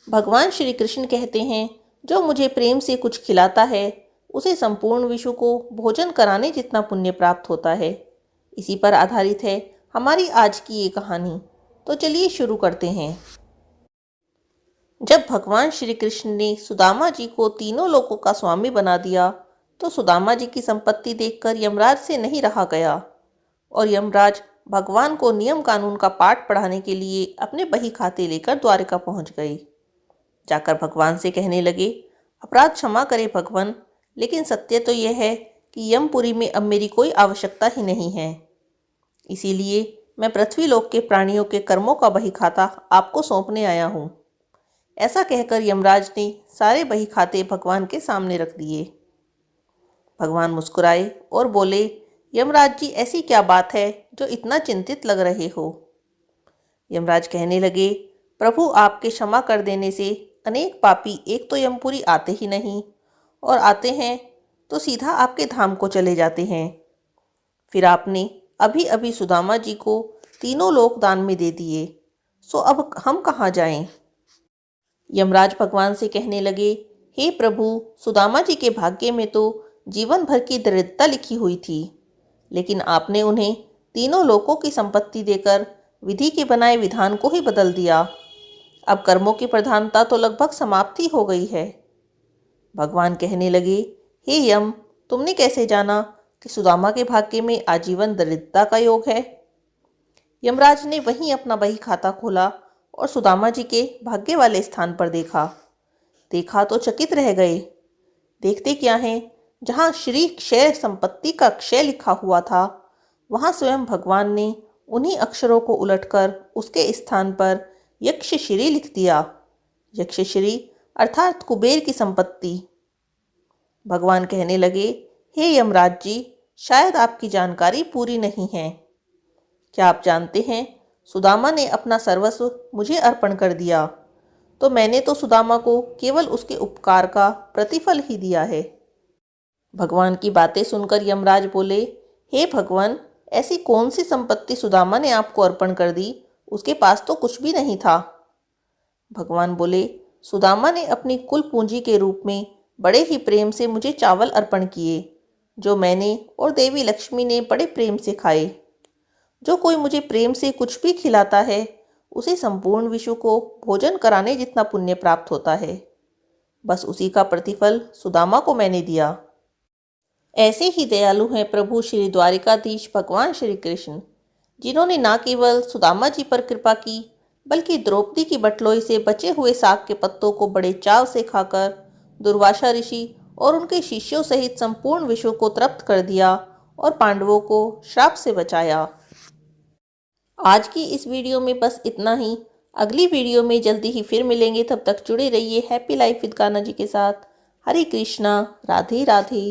भगवान श्री कृष्ण कहते हैं, जो मुझे प्रेम से कुछ खिलाता है उसे संपूर्ण विश्व को भोजन कराने जितना पुण्य प्राप्त होता है। इसी पर आधारित है हमारी आज की ये कहानी। तो चलिए शुरू करते हैं। जब भगवान श्री कृष्ण ने सुदामा जी को तीनों लोकों का स्वामी बना दिया तो सुदामा जी की संपत्ति देखकर यमराज से नहीं रहा गया और यमराज भगवान को नियम कानून का पाठ पढ़ाने के लिए अपने बही खाते लेकर द्वारिका पहुंच गए। जाकर भगवान से कहने लगे, अपराध क्षमा करे भगवान, लेकिन सत्य तो यह है कि यमपुरी में अब मेरी कोई आवश्यकता ही नहीं है। इसीलिए मैं पृथ्वी लोक के प्राणियों के कर्मों का बही खाता आपको सौंपने आया हूँ। ऐसा कहकर यमराज ने सारे बही खाते भगवान के सामने रख दिए। भगवान मुस्कुराए और बोले, यमराज जी, ऐसी क्या बात है जो इतना चिंतित लग रहे हो? यमराज कहने लगे, प्रभु, आपके क्षमा कर देने से अनेक पापी एक तो यमपुरी आते ही नहीं और आते हैं तो सीधा आपके धाम को चले जाते हैं। फिर आपने अभी अभी सुदामा जी को तीनों लोक दान में दे दिए, सो अब हम कहाँ जाएं? यमराज भगवान से कहने लगे, हे प्रभु, सुदामा जी के भाग्य में तो जीवन भर की दरिद्रता लिखी हुई थी, लेकिन आपने उन्हें तीनों लोकों की संपत्ति देकर विधि के बनाए विधान को ही बदल दिया। अब कर्मों की प्रधानता तो लगभग समाप्ति हो गई है। भगवान कहने लगे, हे यम, तुमने कैसे जाना कि सुदामा के भाग्य में आजीवन दरिद्रता का योग है? यमराज ने वहीं अपना बही खाता खोला और सुदामा जी के भाग्य वाले स्थान पर देखा तो चकित रह गए। देखते क्या है, जहाँ श्री क्षय संपत्ति का क्षय लिखा हुआ था, वहाँ स्वयं भगवान ने उन्हीं अक्षरों को उलटकर उसके स्थान पर यक्षश्री लिख दिया। यक्षश्री अर्थात कुबेर की संपत्ति। भगवान कहने लगे, हे यमराज जी, शायद आपकी जानकारी पूरी नहीं है। क्या आप जानते हैं, सुदामा ने अपना सर्वस्व मुझे अर्पण कर दिया, तो मैंने तो सुदामा को केवल उसके उपकार का प्रतिफल ही दिया है। भगवान की बातें सुनकर यमराज बोले, हे भगवान, ऐसी कौन सी संपत्ति सुदामा ने आपको अर्पण कर दी? उसके पास तो कुछ भी नहीं था। भगवान बोले, सुदामा ने अपनी कुल पूंजी के रूप में बड़े ही प्रेम से मुझे चावल अर्पण किए, जो मैंने और देवी लक्ष्मी ने बड़े प्रेम से खाए। जो कोई मुझे प्रेम से कुछ भी खिलाता है उसे संपूर्ण विश्व को भोजन कराने जितना पुण्य प्राप्त होता है। बस उसी का प्रतिफल सुदामा को मैंने दिया। ऐसे ही दयालु हैं प्रभु श्री द्वारिकाधीश भगवान श्री कृष्ण, जिन्होंने न केवल सुदामा जी पर कृपा की, बल्कि द्रौपदी की बटलोई से बचे हुए साग के पत्तों को बड़े चाव से खाकर दुर्वासा ऋषि और उनके शिष्यों सहित संपूर्ण विश्व को तृप्त कर दिया और पांडवों को श्राप से बचाया। आज की इस वीडियो में बस इतना ही। अगली वीडियो में जल्दी ही फिर मिलेंगे। तब तक जुड़े रहिए happy life with Kanha ji के साथ। हरे कृष्णा, राधे राधे।